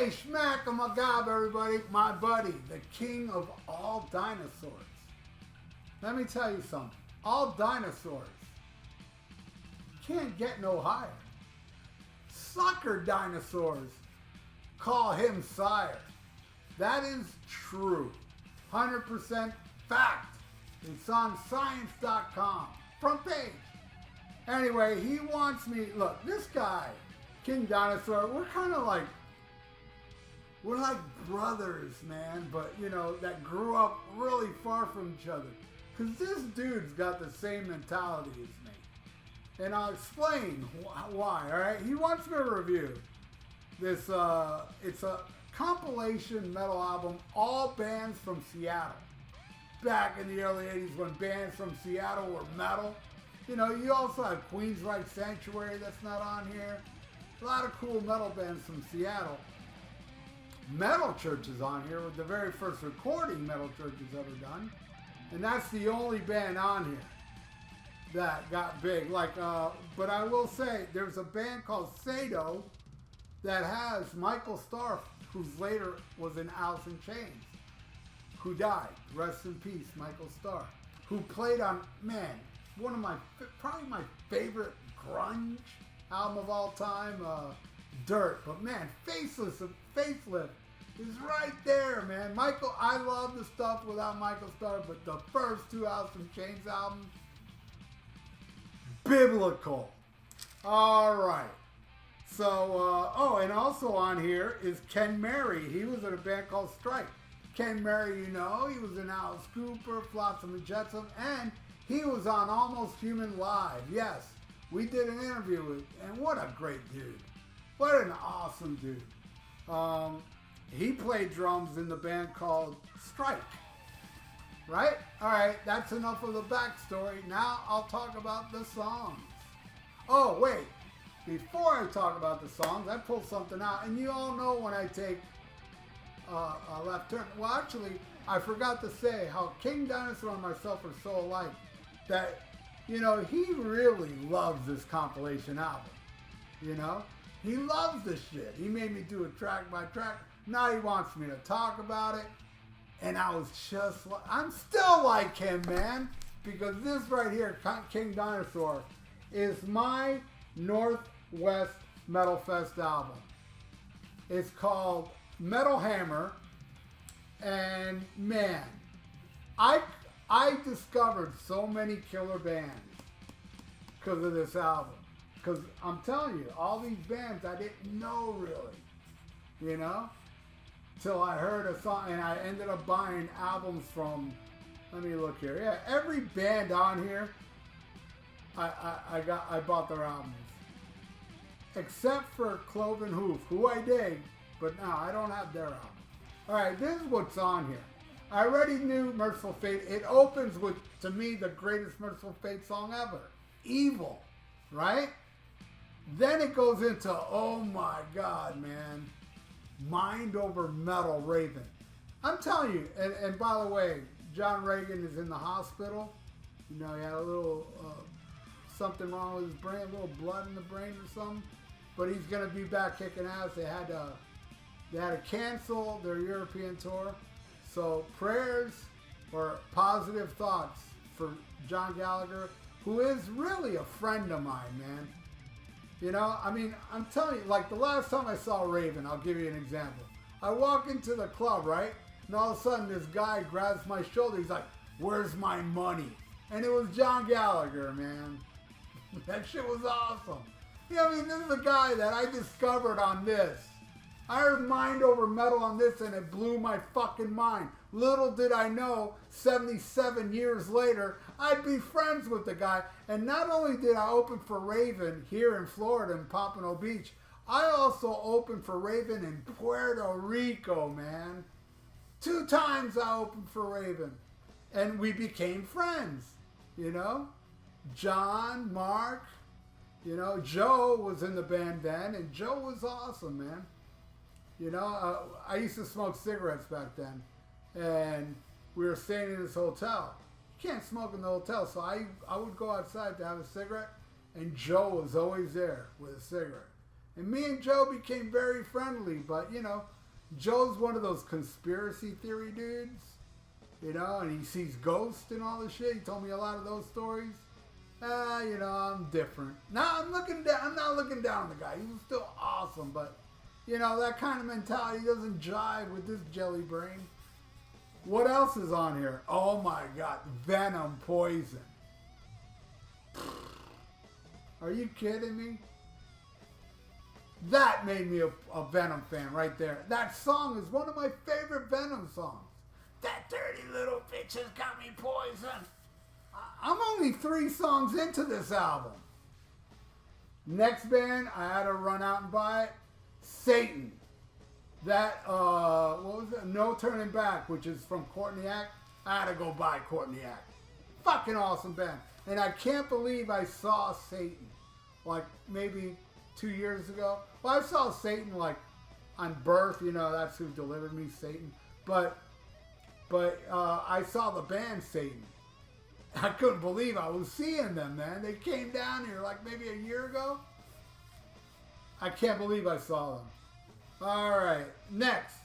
Hey, Schmack-a-magab, everybody. My buddy, the king of all dinosaurs. Let me tell you something. All dinosaurs can't get no higher. Sucker dinosaurs call him sire. That is true. 100% fact. It's on science.com. Front page. Anyway, he wants me, look, this guy, King Dinosaur, we're like brothers, man, but you know, that grew up really far from each other. Because this dude's got the same mentality as me. And I'll explain why, alright? He wants me to review this, it's a compilation metal album, all bands from Seattle. Back in the early 80s when bands from Seattle were metal. You know, you also have Queensryche Sanctuary that's not on here. A lot of cool metal bands from Seattle. Metal Church is on here with the very first recording Metal Church has ever done. And that's the only band on here that got big. But I will say, there's a band called Sado that has Michael Starr, who's later was in Alice in Chains, who died. Rest in peace, Michael Starr. Who played on, man, one of my, probably my favorite grunge album of all time, Dirt. But man, Facelift is right there, man. Michael, I love the stuff without Michael Starr, but the first two Alice in Chains albums, biblical. All right. So, and also on here is Ken Mary. He was in a band called Strike. Ken Mary, you know, he was in Alice Cooper, Flotsam and Jetsam, and he was on Almost Human Live. Yes, we did an interview with, and what a great dude. What an awesome dude. He played drums in the band called Strike. Right? All right, that's enough of the backstory. Now I'll talk about the songs. Oh, wait. Before I talk about the songs, I pulled something out, and you all know when I take a left turn. Well, actually, I forgot to say how King Dinosaur and myself are so alike that, you know, he really loves this compilation album. You know? He loves this shit. He made me do it track by track. Now he wants me to talk about it. And I was just like, I'm still like him, man. Because this right here, King Dinosaur, is my Northwest Metalfest album. It's called Metal Hammer. And man, I discovered so many killer bands because of this album. Because I'm telling you, all these bands I didn't know really, you know, till I heard a song, and I ended up buying albums from, let me look here. Yeah, every band on here, I bought their albums. Except for Cloven Hoof, who I dig, but no, I don't have their album. All right, this is what's on here. I already knew Merciful Fate. It opens with, to me, the greatest Merciful Fate song ever, Evil, right? Then it goes into, oh my God, man, Mind Over Metal Raven. I'm telling you, and by the way, John Reagan is in the hospital. You know, he had a little something wrong with his brain, a little blood in the brain or something. But he's going to be back kicking ass. They had to cancel their European tour. So prayers or positive thoughts for John Gallagher, who is really a friend of mine, man. You know, I mean, I'm telling you, like the last time I saw Raven, I'll give you an example. I walk into the club, right? And all of a sudden this guy grabs my shoulder. He's like, where's my money? And it was John Gallagher, man. That shit was awesome. You know, I mean, this is a guy that I discovered on this. I heard Mind Over Metal on this and it blew my fucking mind. Little did I know, 77 years later, I'd be friends with the guy. And not only did I open for Raven here in Florida in Pompano Beach, I also opened for Raven in Puerto Rico, man. 2 times I opened for Raven. And we became friends, you know. John, Mark, you know, Joe was in the band then, and Joe was awesome, man. You know, I used to smoke cigarettes back then, and we were staying in this hotel. You can't smoke in the hotel, so I would go outside to have a cigarette, and Joe was always there with a cigarette. And me and Joe became very friendly, but you know, Joe's one of those conspiracy theory dudes, you know, and he sees ghosts and all this shit. He told me a lot of those stories. You know, I'm different. Now I'm looking down. I'm not looking down on the guy. He was still awesome, but you know, that kind of mentality doesn't jive with this jelly brain. What else is on here? Oh my God, Venom Poison. Are you kidding me? That made me a Venom fan right there. That song is one of my favorite Venom songs. That dirty little bitch has got me poisoned. I'm only 3 songs into this album. Next band, I had to run out and buy it. Satan. That, what was it? No Turning Back, which is from Courtney Act. I had to go buy Courtney Act. Fucking awesome band. And I can't believe I saw Satan. Like, maybe 2 years ago. Well, I saw Satan, like, on Birth. You know, that's who delivered me, Satan. But I saw the band Satan. I couldn't believe I was seeing them, man. They came down here like maybe a year ago. I can't believe I saw them. All right, next.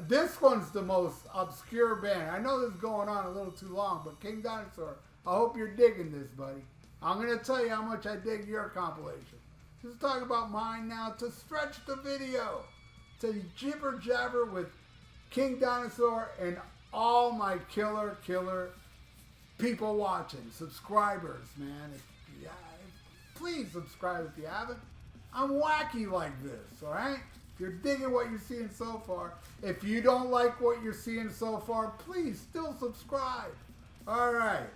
This one's the most obscure band. I know this is going on a little too long, but King Dinosaur, I hope you're digging this, buddy. I'm going to tell you how much I dig your compilation. Just talk about mine now to stretch the video. To jibber jabber with King Dinosaur and all my killer people watching, subscribers, man. Please subscribe if you haven't. I'm wacky like this, all right? If you're digging what you're seeing so far, if you don't like what you're seeing so far, please still subscribe. All right.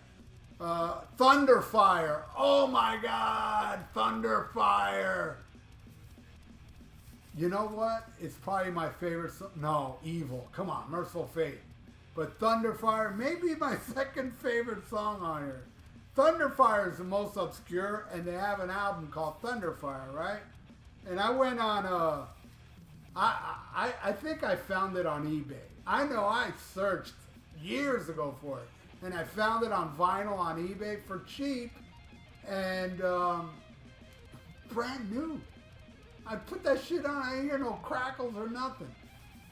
Thunderfire. Oh my God, Thunderfire. You know what? It's probably my favorite song. No, Evil. Come on, Merciful Fate. But Thunderfire may be my second favorite song on here. Thunderfire is the most obscure, and they have an album called Thunderfire, right? And I went on, I think I found it on eBay. I know I searched years ago for it, and I found it on vinyl on eBay for cheap, and brand new. I put that shit on, I ain't hear no crackles or nothing.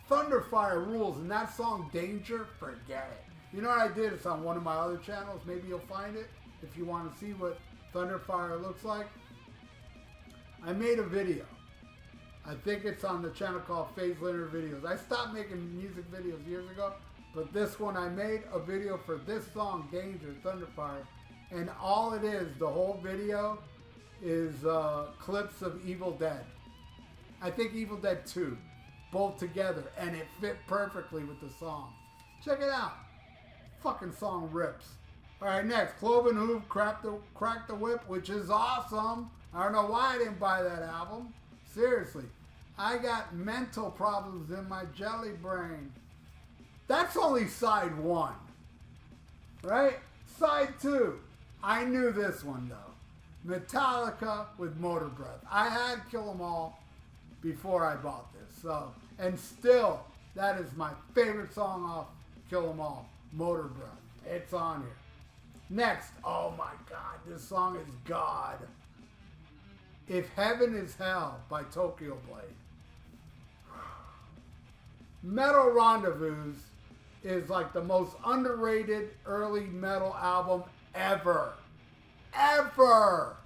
Thunderfire rules, and that song, Danger, forget it. You know what I did? It's on one of my other channels. Maybe you'll find it if you want to see what Thunderfire looks like. I made a video. I think it's on the channel called Phase Linear Videos. I stopped making music videos years ago, but this one I made a video for this song, Danger, Thunderfire. And all it is, the whole video, is clips of Evil Dead. I think Evil Dead 2. Both together, and it fit perfectly with the song. Check it out. Fucking song rips. All right, next, Cloven Hoof, Crack the Whip, which is awesome. I don't know why I didn't buy that album. Seriously, I got mental problems in my jelly brain. That's only side 1, right? Side 2, I knew this one though. Metallica with Motor Breath. I had Kill 'Em All before I bought this, so. And still, that is my favorite song off Kill 'Em All, Motor Breath. It's on here. Next, oh my God, this song is God. If Heaven is Hell by Tokyo Blade. Metal Rendezvous is like the most underrated early metal album ever. Ever!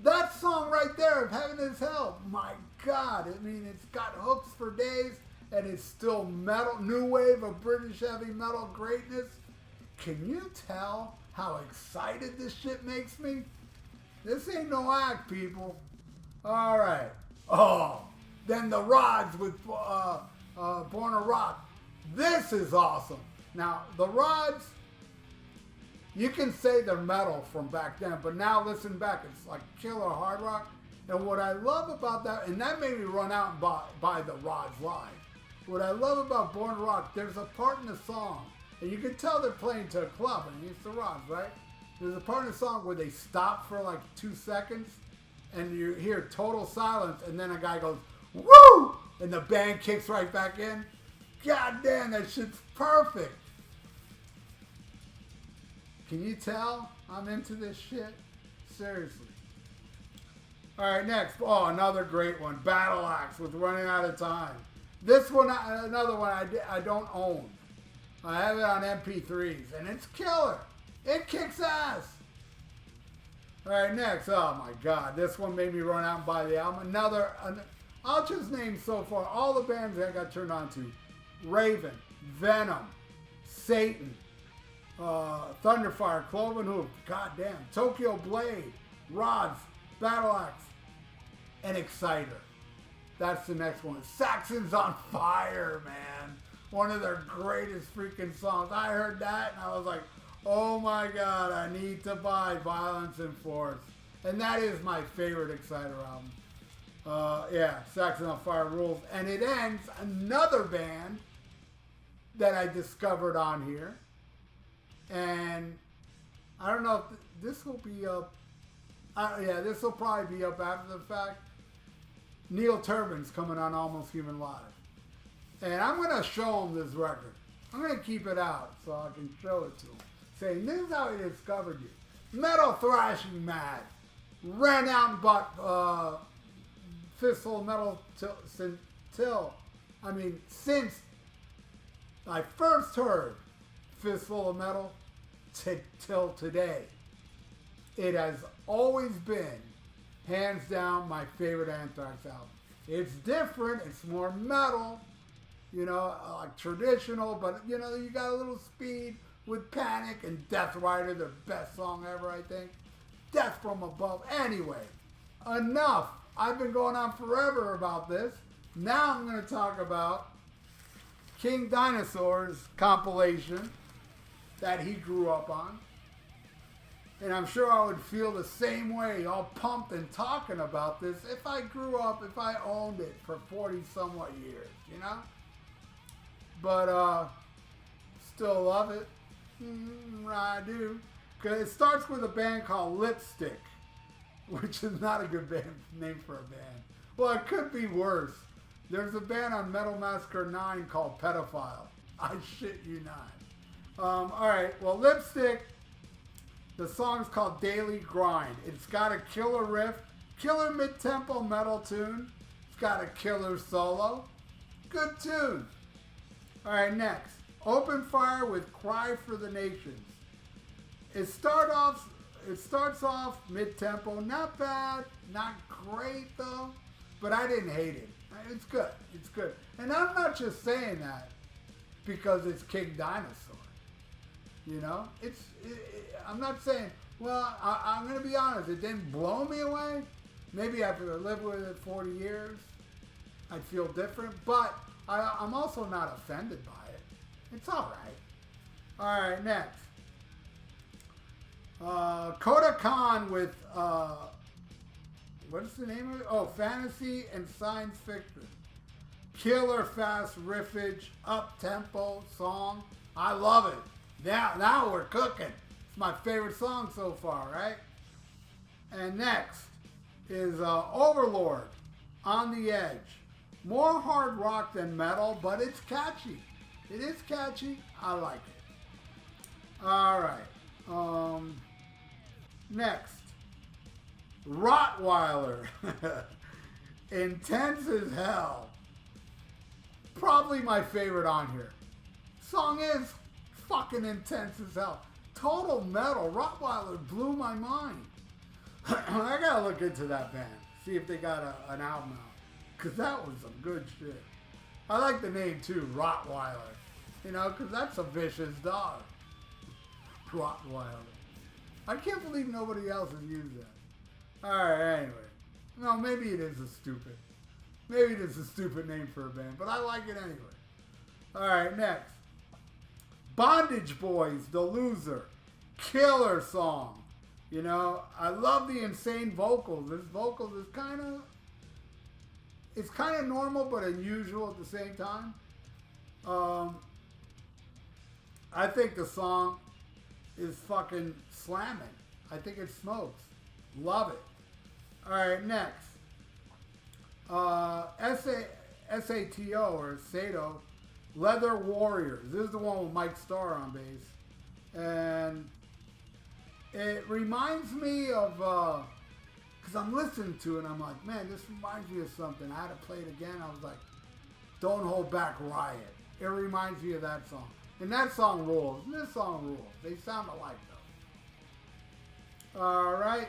That song right there, If Heaven is Hell, my God. I mean, it's got hooks for days, and it's still metal, new wave of British heavy metal greatness. Can you tell how excited this shit makes me? This ain't no act, people. All right. Oh, then the Rods with Born to Rock. This is awesome. Now, the Rods, you can say they're metal from back then, but now listen back, it's like killer hard rock. And what I love about that, and that made me run out and buy the Rods live. What I love about Born to Rock, there's a part in the song, and you can tell they're playing to a club, and it's the Rods, right? There's a part in the song where they stop for like 2 seconds, and you hear total silence, and then a guy goes, woo! And the band kicks right back in. God damn, that shit's perfect. Can you tell I'm into this shit? Seriously. All right, next. Oh, another great one. Battle Axe with Running Out of Time. This one, another one I don't own. I have it on MP3s, and it's killer. It kicks ass. All right, next. Oh my God, this one made me run out and buy the album. I'll just name so far all the bands that I got turned on to: Raven, Venom, Satan, Thunderfire, Cloven Hoof, goddamn, Tokyo Blade, Rods, Battle Axe, and Exciter. That's the next one. Saxon's on Fire, man. One of their greatest freaking songs. I heard that and I was like, oh my God, I need to buy Violence and Force. And that is my favorite Exciter album. Yeah, Saxon on Fire rules. And it ends another band that I discovered on here. And I don't know if this will be up. Yeah, this will probably be up after the fact. Neil Turbin's coming on Almost Human Live. And I'm going to show him this record. I'm going to keep it out so I can show it to him. Saying, this is how he discovered you. Metal thrashing mad. Ran out and bought Fistful of Metal since I first heard Fistful of Metal till today. It has always been, hands down, my favorite Anthrax album. It's different. It's more metal. You know, like traditional, but you know, you got a little speed with Panic and Death Rider, their best song ever, I think. Death from Above. Anyway, enough. I've been going on forever about this. Now I'm going to talk about King Dinosaur's compilation that he grew up on. And I'm sure I would feel the same way, all pumped and talking about this, if I grew up, if I owned it for 40 somewhat years, you know? But still love it. I do. Because it starts with a band called Lipstick, which is not a good band name for a band. Well, it could be worse. There's a band on Metal Massacre 9 called Pedophile. I shit you not. Alright, well, Lipstick, the song's called Daily Grind. It's got a killer riff, killer mid-tempo metal tune. It's got a killer solo. Good tune. Alright, next. Open Fire with Cry for the Nations. It starts off mid-tempo. Not bad. Not great, though. But I didn't hate it. It's good. It's good. And I'm not just saying that because it's King Dinosaur. You know? I'm not saying, well, I'm going to be honest. It didn't blow me away. Maybe after I lived with it 40 years, I'd feel different. But I'm also not offended by it. It's all right. All right, next. Koda Khan with, what is the name of it? Oh, Fantasy and Science Fiction. Killer fast riffage, up-tempo song. I love it. Now we're cooking. It's my favorite song so far, right? And next is Overlord, On the Edge. More hard rock than metal, but it's catchy. It is catchy. I like it. All right. Next. Rottweiler. Intense as hell. Probably my favorite on here. Song is fucking intense as hell. Total metal. Rottweiler blew my mind. I gotta look into that band. See if they got an album out. Because that was some good shit. I like the name too, Rottweiler. You know, because that's a vicious dog. Rottweiler. I can't believe nobody else has used that. Alright, anyway. No, maybe it is a stupid. Maybe it is a stupid name for a band, but I like it anyway. Alright, next. Bondage Boys, The Loser. Killer song. You know, I love the insane vocals. This vocals is kind of... It's kind of normal, but unusual at the same time. I think the song is fucking slamming. I think it smokes. Love it. Alright, next. SATO or Sato, Leather Warriors. This is the one with Mike Starr on bass. And it reminds me of Because I'm listening to it and I'm like, man, this reminds me of something. I had to play it again. I was like, Don't Hold Back Riot. It reminds me of that song. And that song rules. And this song rules. They sound alike though. Alright.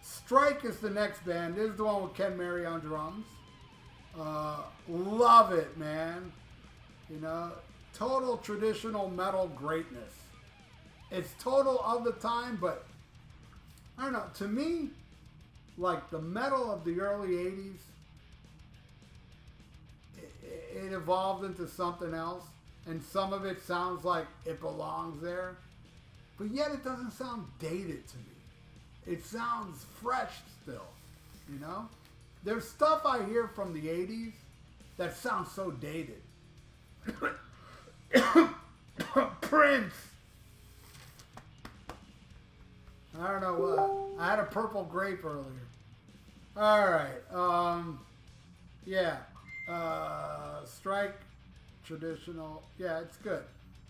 Strike is the next band. This is the one with Ken Mary on drums. Love it, man. You know, total traditional metal greatness. It's total of the time, but I don't know. To me, like the metal of the early 80s, it evolved into something else, and some of it sounds like it belongs there, but yet it doesn't sound dated to me. It sounds fresh still, you know? There's stuff I hear from the 80s that sounds so dated. Prince. I don't know what. I had a purple grape earlier. Alright. Yeah. Strike. Traditional. Yeah, it's good.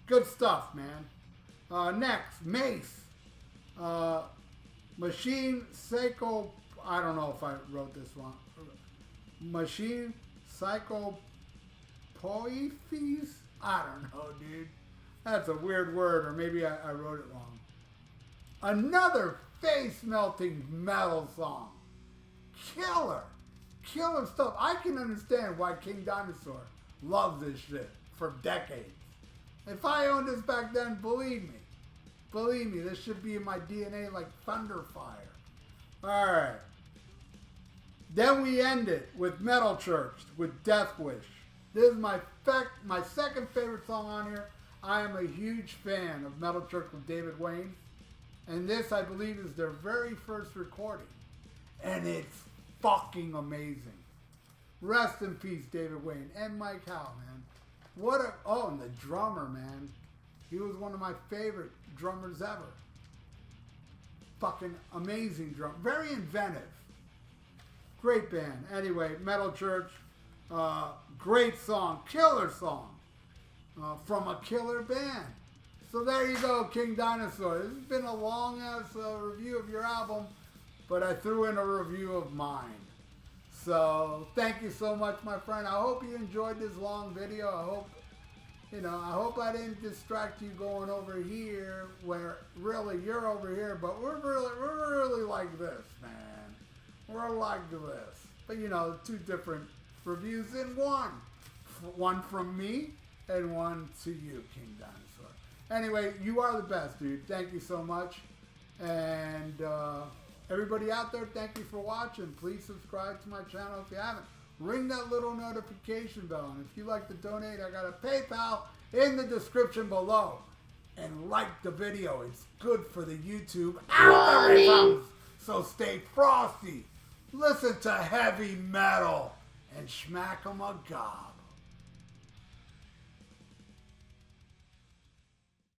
Good stuff, man. Next. Mace. Machine Psycho. I don't know if I wrote this one. Machine Psycho Poiphes? I don't know, dude. That's a weird word, or maybe I wrote it wrong. Another face-melting metal song. Killer. Killer stuff. I can understand why King Dinosaur loves this shit for decades. If I owned this back then, believe me, this should be in my DNA like thunder fire. Alright. Then we end it with Metal Church, with Death Wish. This is my second favorite song on here. I am a huge fan of Metal Church with David Wayne. And this, I believe, is their very first recording. And it's fucking amazing. Rest in peace, David Wayne. And Mike Howe, man. And the drummer, man. He was one of my favorite drummers ever. Fucking amazing drum. Very inventive. Great band. Anyway, Metal Church. Great song. Killer song. From a killer band. So there you go, King Dinosaur. This has been a long-ass review of your album, but I threw in a review of mine. So thank you so much, my friend. I hope you enjoyed this long video. I hope I didn't distract you going over here where really you're over here, but we're really like this, man. We're like this. But two different reviews in one. One from me and one to you, King Dinosaur. Anyway, you are the best, dude. Thank you so much. And everybody out there, thank you for watching. Please subscribe to my channel if you haven't. Ring that little notification bell. And if you like to donate, I got a PayPal in the description below. And like the video. It's good for the YouTube algorithm. So stay frosty. Listen to heavy metal. And smack 'em a gob.